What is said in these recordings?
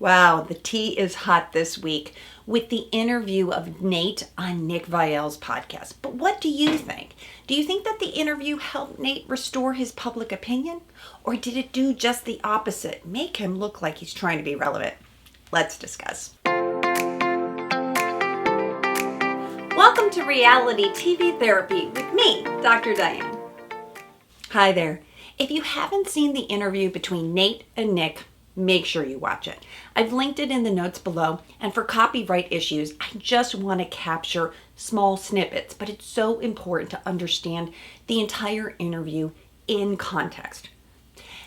Wow, the tea is hot this week with the interview of Nayte on Nick Viall's podcast. But what do you think? Do you think that the interview helped Nayte restore his public opinion? Or did it do just the opposite, make him look like he's trying to be relevant? Let's discuss. Welcome to Reality TV Therapy with me, Dr. Diane. Hi there. If you haven't seen the interview between Nayte and Nick, make sure you watch it. I've linked it in the notes below, and for copyright issues, I just want to capture small snippets, but it's so important to understand the entire interview in context.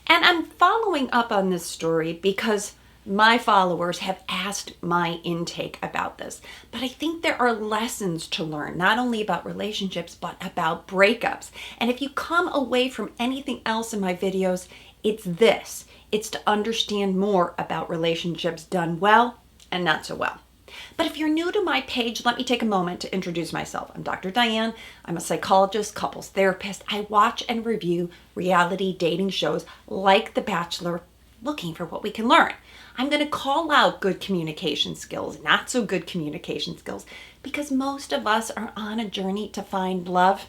And I'm following up on this story because my followers have asked my intake about this, but I think there are lessons to learn, not only about relationships, but about breakups. And if you come away from anything else in my videos, it's this. It's to understand more about relationships done well and not so well. But if you're new to my page, let me take a moment to introduce myself. I'm Dr. Diane. I'm a psychologist, couples therapist. I watch and review reality dating shows like The Bachelor, looking for what we can learn. I'm going to call out good communication skills, not so good communication skills, because most of us are on a journey to find love.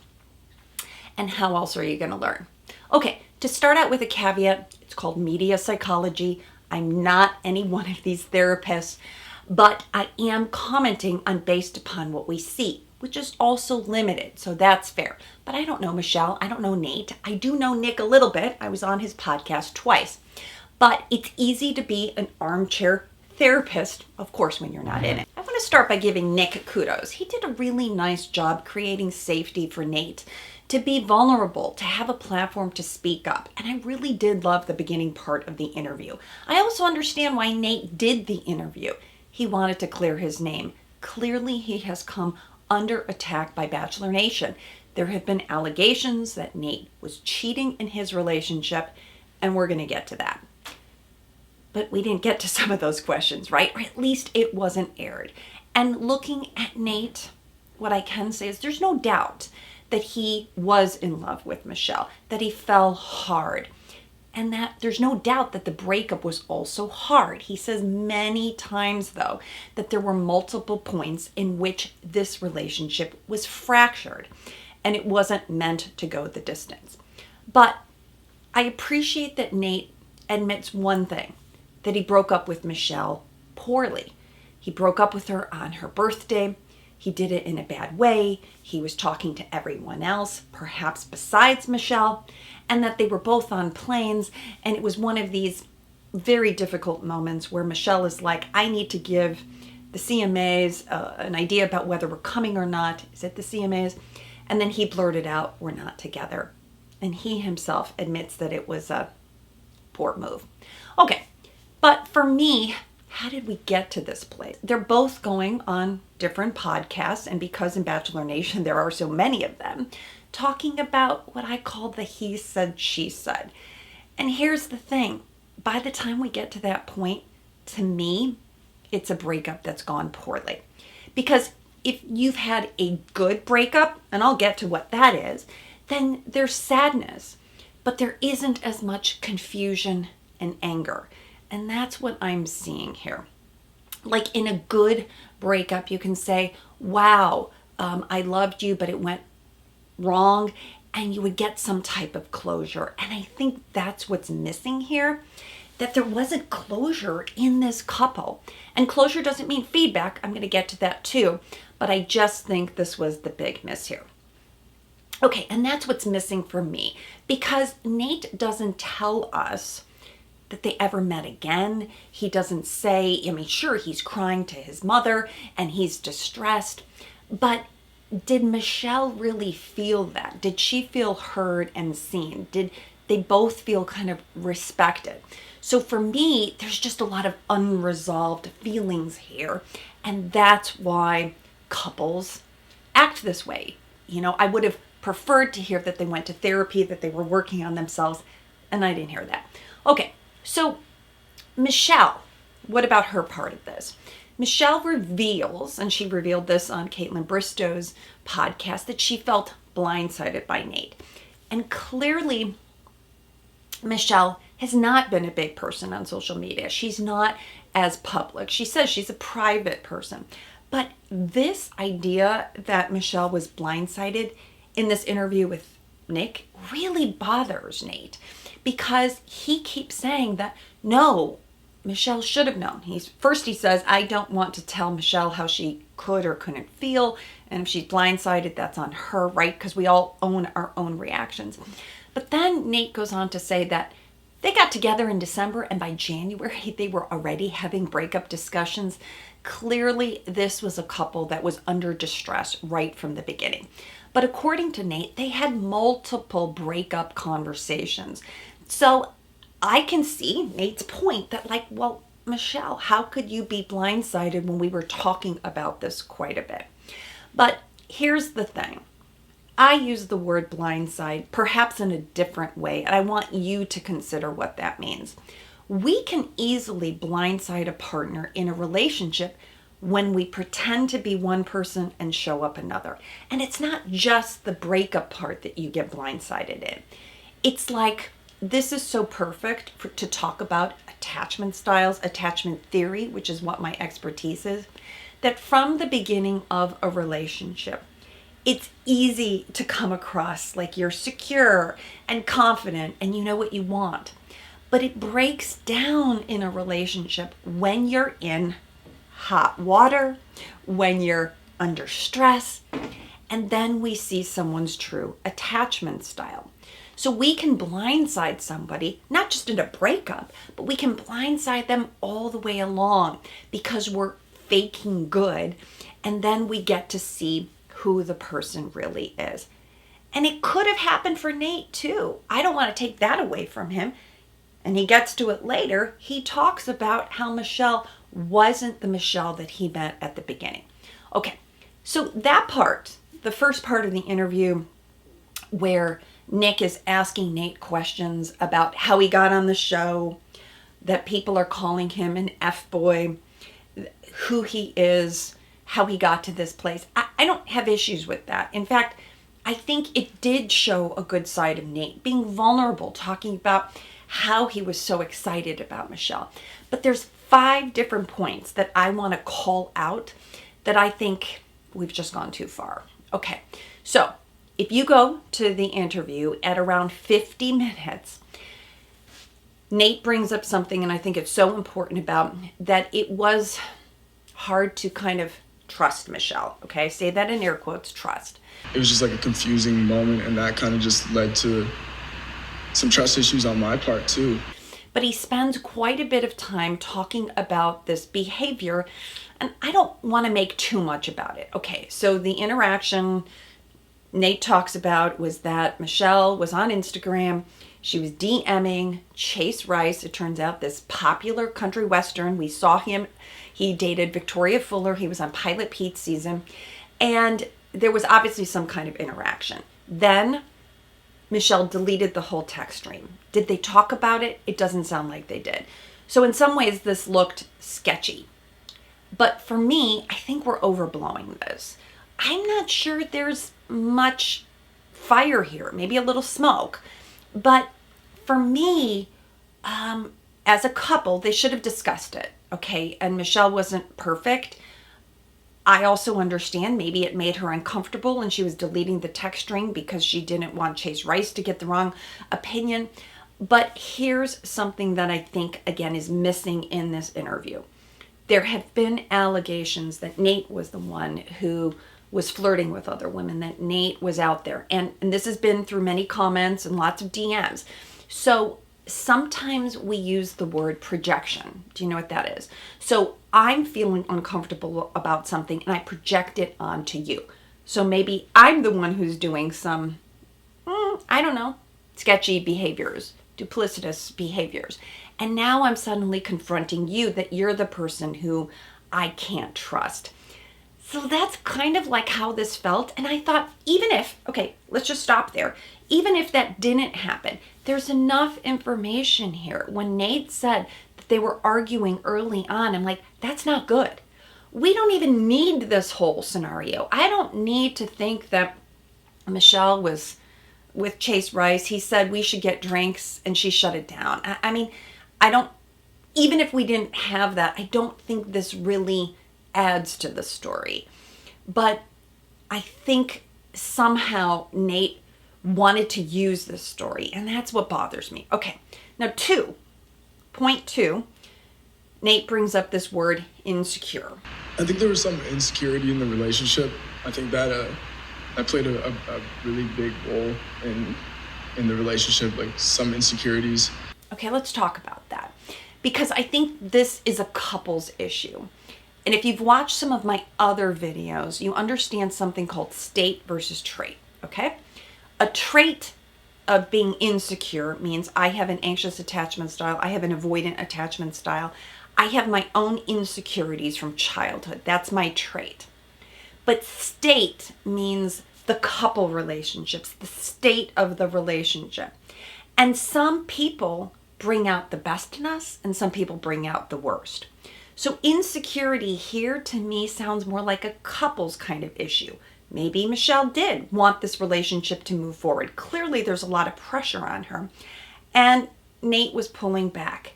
And how else are you going to learn? Okay, to start out with a caveat, it's called media psychology. I'm not any one of these therapists, but I am commenting on based upon what we see, which is also limited, so that's fair. But I don't know Michelle, I don't know Nayte. I do know Nick a little bit. I was on his podcast twice. But it's easy to be an armchair therapist, of course, when you're not in it. I want to start by giving Nick kudos. He did a really nice job creating safety for Nayte to be vulnerable, to have a platform to speak up. And I really did love the beginning part of the interview. I also understand why Nayte did the interview. He wanted to clear his name. Clearly, he has come under attack by Bachelor Nation. There have been allegations that Nayte was cheating in his relationship, and we're going to get to that. But we didn't get to some of those questions, right? Or at least it wasn't aired. And looking at Nayte, what I can say is there's no doubt that he was in love with Michelle, that he fell hard, and that there's no doubt that the breakup was also hard. He says many times, though, that there were multiple points in which this relationship was fractured, and it wasn't meant to go the distance. But I appreciate that Nayte admits one thing, that he broke up with Michelle poorly. He broke up with her on her birthday. He did it in a bad way. He was talking to everyone else, perhaps besides Michelle, and that they were both on planes. And it was one of these very difficult moments where Michelle is like, I need to give the CMAs an idea about whether we're coming or not. Is it the CMAs? And then he blurted out, we're not together. And he himself admits that it was a poor move. Okay, but for me, how did we get to this place? They're both going on different podcasts, and because in Bachelor Nation there are so many of them, talking about what I call the he said, she said. And here's the thing. By the time we get to that point, to me, it's a breakup that's gone poorly. Because if you've had a good breakup, and I'll get to what that is, then there's sadness, but there isn't as much confusion and anger. And that's what I'm seeing here. Like in a good breakup, you can say, wow, I loved you, but it went wrong. And you would get some type of closure. And I think that's what's missing here, that there wasn't closure in this couple. And closure doesn't mean feedback. I'm going to get to that too. But I just think this was the big miss here. Okay, and that's what's missing for me. Because Nayte doesn't tell us that they ever met again. He doesn't say, sure, he's crying to his mother and he's distressed, but did Michelle really feel that? Did she feel heard and seen? Did they both feel kind of respected? So for me, there's just a lot of unresolved feelings here, and that's why couples act this way. I would have preferred to hear that they went to therapy, that they were working on themselves, and I didn't hear that. Okay. So Michelle, what about her part of this? Michelle reveals, and she revealed this on Caitlin Bristow's podcast, that she felt blindsided by Nayte. And clearly, Michelle has not been a big person on social media. She's not as public. She says she's a private person. But this idea that Michelle was blindsided in this interview with Nick really bothers Nayte, because he keeps saying that, no, Michelle should have known. He says, I don't want to tell Michelle how she could or couldn't feel. And if she's blindsided, that's on her, right? Because we all own our own reactions. But then Nayte goes on to say that they got together in December, and by January, they were already having breakup discussions. Clearly, this was a couple that was under distress right from the beginning. But according to Nayte, they had multiple breakup conversations. So I can see Nayte's point that, like, well, Michelle, how could you be blindsided when we were talking about this quite a bit? But here's the thing. I use the word blindside perhaps in a different way, and I want you to consider what that means. We can easily blindside a partner in a relationship when we pretend to be one person and show up another. And it's not just the breakup part that you get blindsided in. It's like, this is so perfect to talk about attachment styles, attachment theory, which is what my expertise is, that from the beginning of a relationship, it's easy to come across like you're secure and confident and you know what you want. But it breaks down in a relationship when you're in hot water, when you're under stress, and then we see someone's true attachment style. So we can blindside somebody, not just in a breakup, but we can blindside them all the way along because we're faking good, and then we get to see who the person really is. And it could have happened for Nayte too. I don't want to take that away from him. And he gets to it later. He talks about how Michelle wasn't the Michelle that he met at the beginning. Okay, so that part, the first part of the interview where Nick is asking Nayte questions about how he got on the show, that people are calling him an F-boy, who he is, how he got to this place. I don't have issues with that. In fact, I think it did show a good side of Nayte, being vulnerable, talking about how he was so excited about Michelle. But there's 5 different points that I want to call out that I think we've just gone too far. Okay, so if you go to the interview at around 50 minutes, Nayte brings up something, and I think it's so important about that it was hard to kind of trust Michelle. Okay, say that in air quotes, trust. It was just like a confusing moment, and that kind of just led to some trust issues on my part too. But he spends quite a bit of time talking about this behavior, and I don't want to make too much about it. Okay, so the interaction Nayte talks about was that Michelle was on Instagram. She was DMing Chase Rice. It turns out this popular country western. We saw him. He dated Victoria Fuller. He was on Pilot Pete's season. And there was obviously some kind of interaction. Then Michelle deleted the whole text stream. Did they talk about it? It doesn't sound like they did. So in some ways, this looked sketchy. But for me, I think we're overblowing this. I'm not sure there's much fire here, maybe a little smoke. But for me, as a couple, they should have discussed it, okay? And Michelle wasn't perfect. I also understand maybe it made her uncomfortable and she was deleting the text string because she didn't want Chase Rice to get the wrong opinion. But here's something that I think, again, is missing in this interview. There have been allegations that Nayte was the one who was flirting with other women, that Nayte was out there. And this has been through many comments and lots of DMs. So sometimes we use the word projection. Do you know what that is? So I'm feeling uncomfortable about something and I project it onto you. So maybe I'm the one who's doing some, I don't know, sketchy behaviors, duplicitous behaviors. And now I'm suddenly confronting you that you're the person who I can't trust. So that's kind of like how this felt. And I thought, even if, okay, let's just stop there. Even if that didn't happen, there's enough information here. When Nayte said that they were arguing early on, I'm like, that's not good. We don't even need this whole scenario. I don't need to think that Michelle was with Chase Rice. He said we should get drinks and she shut it down. I mean, I don't even if we didn't have that, I don't think this really adds to the story. But I think somehow Nayte wanted to use this story, and that's what bothers me. Okay, now point two, Nayte brings up this word insecure. I think there was some insecurity in the relationship. I think that played a really big role in the relationship, like some insecurities. Okay, let's talk about that, because I think this is a couple's issue. And if you've watched some of my other videos, you understand something called state versus trait, okay? A trait of being insecure means I have an anxious attachment style, I have an avoidant attachment style, I have my own insecurities from childhood. That's my trait. But state means the couple relationships, the state of the relationship. And some people bring out the best in us, and some people bring out the worst. So insecurity here to me sounds more like a couple's kind of issue. Maybe Michelle did want this relationship to move forward. Clearly there's a lot of pressure on her. And Nayte was pulling back.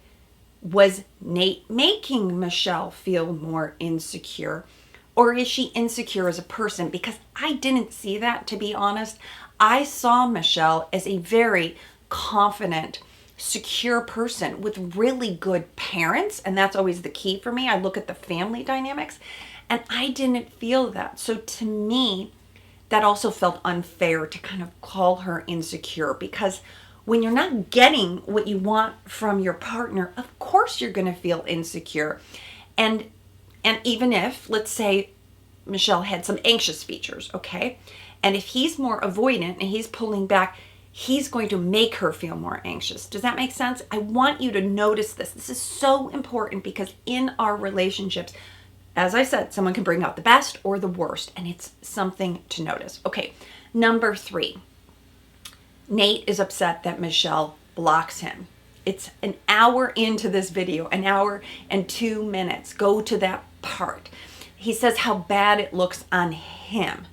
Was Nayte making Michelle feel more insecure? Or is she insecure as a person? Because I didn't see that, to be honest. I saw Michelle as a very confident, secure person with really good parents, and that's always the key for me. I look at the family dynamics, and I didn't feel that. So to me, that also felt unfair to kind of call her insecure, because when you're not getting what you want from your partner, of course you're going to feel insecure. And even if, let's say, Michelle had some anxious features, okay? And if he's more avoidant and he's pulling back, he's going to make her feel more anxious. Does that make sense? I want you to notice this. This is so important, because in our relationships, as I said, someone can bring out the best or the worst, and it's something to notice. Okay, number 3. Nayte is upset that Michelle blocks him. It's an hour into this video, an hour and 2 minutes. Go to that part. He says how bad it looks on him.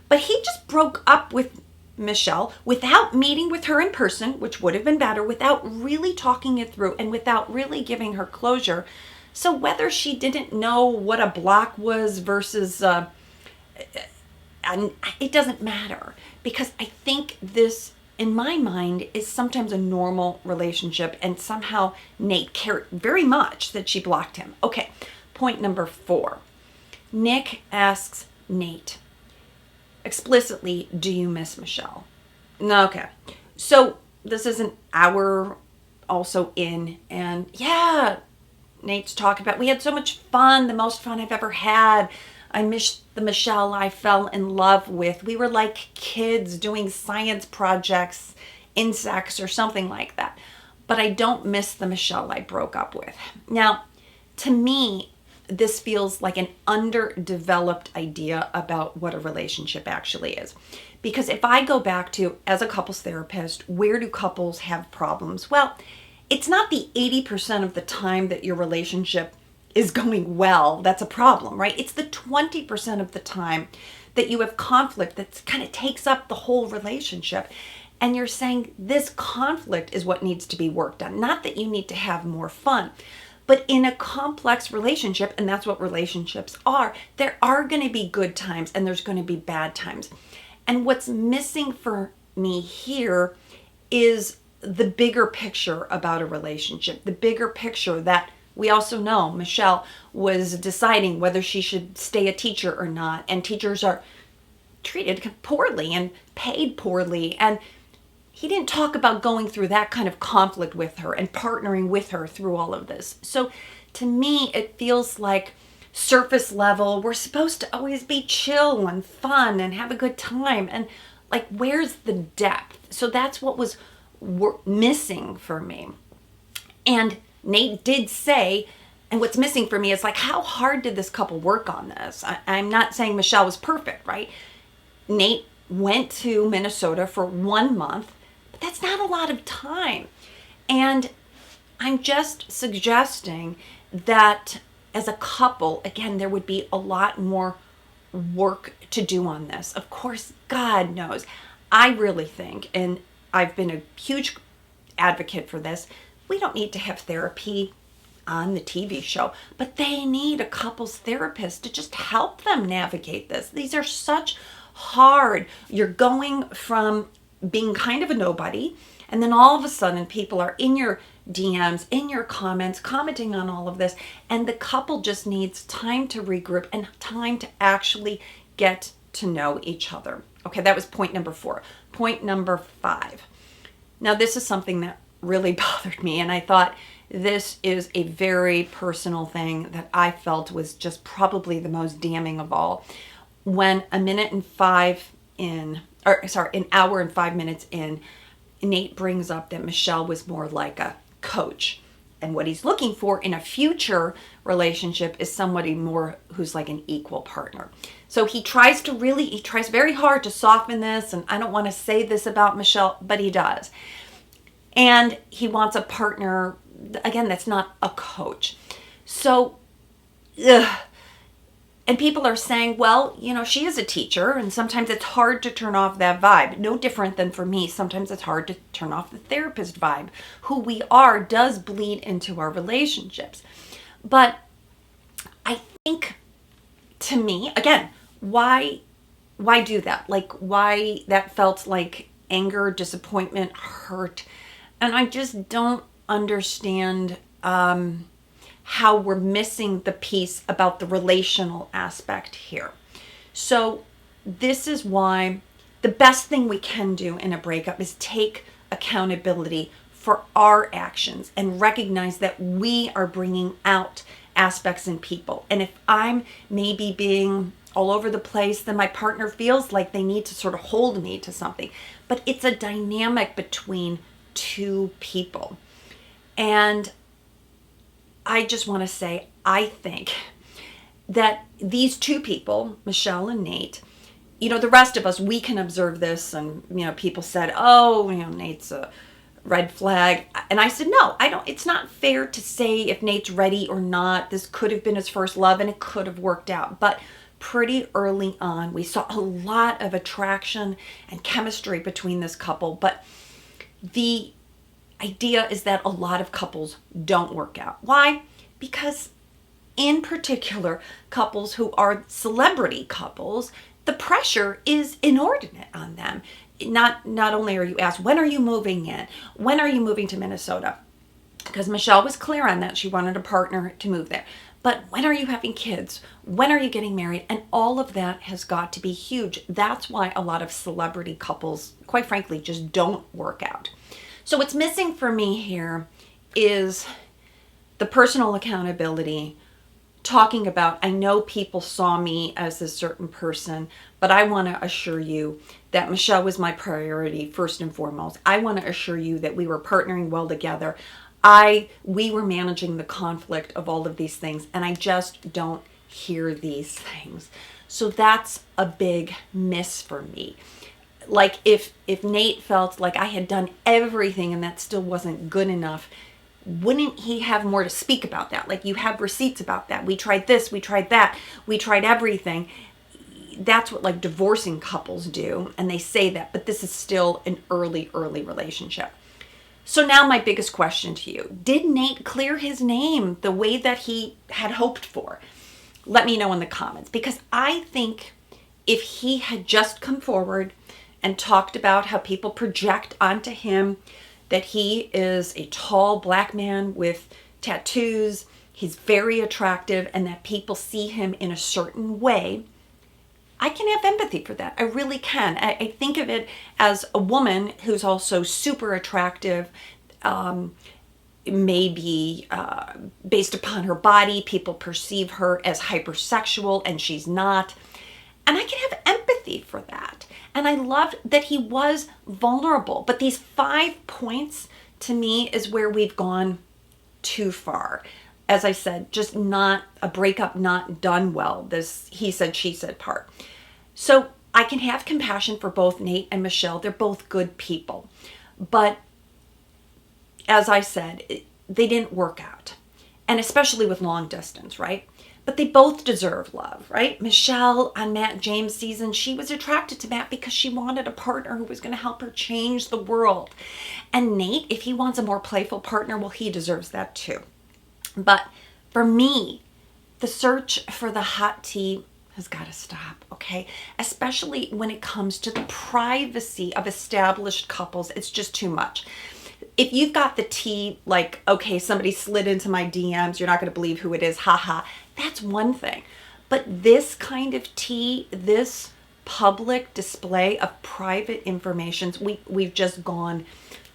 But he just broke up with Michelle without meeting with her in person, which would have been better, without really talking it through and without really giving her closure. So whether she didn't know what a block was versus, and it doesn't matter, because I think this, in my mind, is sometimes a normal relationship, and somehow Nayte cared very much that she blocked him. Okay, point number 4. Nick asks Nayte explicitly, do you miss Michelle? Okay, so this is an hour also in, and yeah, Nayte's talking about, we had so much fun, the most fun I've ever had. I miss the Michelle I fell in love with. We were like kids doing science projects, insects, or something like that. But I don't miss the Michelle I broke up with. Now, to me, this feels like an underdeveloped idea about what a relationship actually is. Because if I go back to, as a couples therapist, where do couples have problems? Well, it's not the 80% of the time that your relationship is going well that's a problem, right? It's the 20% of the time that you have conflict that kind of takes up the whole relationship. And you're saying this conflict is what needs to be worked on, not that you need to have more fun. But in a complex relationship, and that's what relationships are, there are going to be good times and there's going to be bad times. And what's missing for me here is the bigger picture about a relationship, the bigger picture that we also know Michelle was deciding whether she should stay a teacher or not, and teachers are treated poorly and paid poorly, and he didn't talk about going through that kind of conflict with her and partnering with her through all of this. So to me, it feels like surface level, we're supposed to always be chill and fun and have a good time, and like, where's the depth? So that's what was missing for me. And Nayte did say, and what's missing for me is like, how hard did this couple work on this? I'm not saying Michelle was perfect, right? Nayte went to Minnesota for 1 month, but that's not a lot of time. And I'm just suggesting that as a couple, again, there would be a lot more work to do on this. Of course, God knows, I really think, and I've been a huge advocate for this, we don't need to have therapy on the TV show, but they need a couples therapist to just help them navigate this. These are such hard. You're going from being kind of a nobody, and then all of a sudden people are in your DMs, in your comments, commenting on all of this, and the couple just needs time to regroup and time to actually get to know each other. Okay, that was point number 4. Point number 5. Now, this is something that really bothered me, and I thought this is a very personal thing that I felt was just probably the most damning of all. When an hour and 5 minutes in, Nayte brings up that Michelle was more like a coach. And what he's looking for in a future relationship is somebody more who's like an equal partner. So he tries very hard to soften this. And I don't want to say this about Michelle, but he does. And he wants a partner, again, that's not a coach. So, and people are saying, well, she is a teacher, and sometimes it's hard to turn off that vibe. No different than for me. Sometimes it's hard to turn off the therapist vibe. Who we are does bleed into our relationships. But I think, to me, again, why do that? Like, why that felt like anger, disappointment, hurt. And I just don't understand how we're missing the piece about the relational aspect here. So this is why the best thing we can do in a breakup is take accountability for our actions and recognize that we are bringing out aspects in people. And if I'm maybe being all over the place, then my partner feels like they need to sort of hold me to something. But it's a dynamic between two people. And I just want to say, I think that these two people, Michelle and Nayte, the rest of us, we can observe this. And, people said, oh, Nayte's a red flag. And I said, no, I don't. It's not fair to say if Nayte's ready or not. This could have been his first love and it could have worked out. But pretty early on, we saw a lot of attraction and chemistry between this couple. But the idea is that a lot of couples don't work out. Why? Because in particular, couples who are celebrity couples, the pressure is inordinate on them. Not only are you asked, when are you moving in? When are you moving to Minnesota? Because Michelle was clear on that. She wanted a partner to move there. But when are you having kids? When are you getting married? And all of that has got to be huge. That's why a lot of celebrity couples, quite frankly, just don't work out. So what's missing for me here is the personal accountability, talking about, I know people saw me as a certain person, but I want to assure you that Michelle was my priority first and foremost. I want to assure you that we were partnering well together. We were managing the conflict of all of these things, and I just don't hear these things. So that's a big miss for me. Like if Nayte felt like I had done everything and that still wasn't good enough, wouldn't he have more to speak about that? Like, you have receipts about that. We tried this, we tried that, we tried everything. That's what like divorcing couples do. And they say that, but this is still an early relationship. So now my biggest question to you, did Nayte clear his name the way that he had hoped for? Let me know in the comments, because I think if he had just come forward and talked about how people project onto him that he is a tall black man with tattoos, he's very attractive, and that people see him in a certain way, I can have empathy for that. I really can. I think of it as a woman who's also super attractive, maybe based upon her body, people perceive her as hypersexual, and she's not. And I can have empathy for that. And I loved that he was vulnerable. But these 5 points, to me, is where we've gone too far. As I said, just not a breakup, not done well. This he said, she said part. So I can have compassion for both Nayte and Michelle. They're both good people. But as I said, they didn't work out. And especially with long distance, right? But they both deserve love, right? Michelle on Matt James' season, she was attracted to Matt because she wanted a partner who was going to help her change the world. And Nayte, if he wants a more playful partner, well, he deserves that too. But for me, the search for the hot tea has got to stop, okay? Especially when it comes to the privacy of established couples. It's just too much. If you've got the tea, like, okay, somebody slid into my DMs, you're not going to believe who it is, haha, that's one thing. But this kind of tea, this public display of private information, we've just gone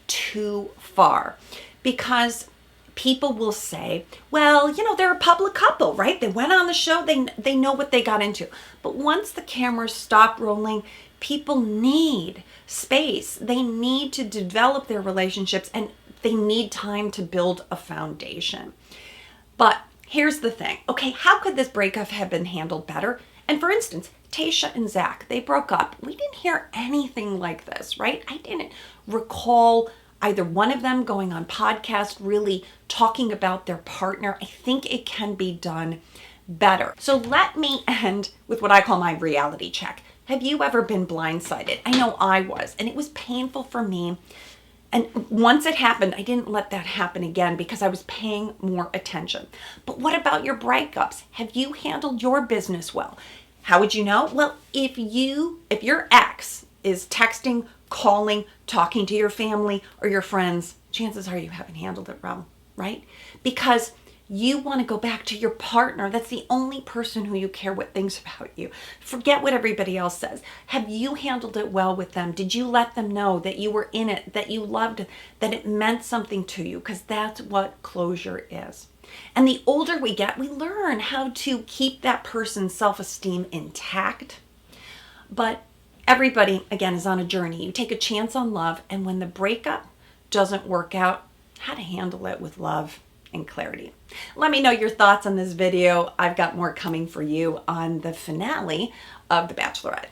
too far. Because people will say, well, they're a public couple, right? They went on the show, they know what they got into. But once the cameras stop rolling, people need space. They need to develop their relationships, and they need time to build a foundation. But here's the thing. Okay, how could this breakup have been handled better? And for instance, Tayshia and Zach, they broke up. We didn't hear anything like this, right? I didn't recall either one of them going on podcast, really talking about their partner. I think it can be done better. So let me end with what I call my reality check. Have you ever been blindsided? I know I was, and it was painful for me. And once it happened, I didn't let that happen again because I was paying more attention. But what about your breakups? Have you handled your business well? How would you know? Well, if your ex is texting, calling, talking to your family or your friends, chances are you haven't handled it well, right? Because you want to go back to your partner. That's the only person who you care what thinks about you. Forget what everybody else says. Have you handled it well with them? Did you let them know that you were in it, that you loved it, that it meant something to you? Because that's what closure is. And the older we get, we learn how to keep that person's self-esteem intact. But everybody, again, is on a journey. You take a chance on love, and when the breakup doesn't work out, how to handle it with love and clarity. Let me know your thoughts on this video. I've got more coming for you on the finale of The Bachelorette.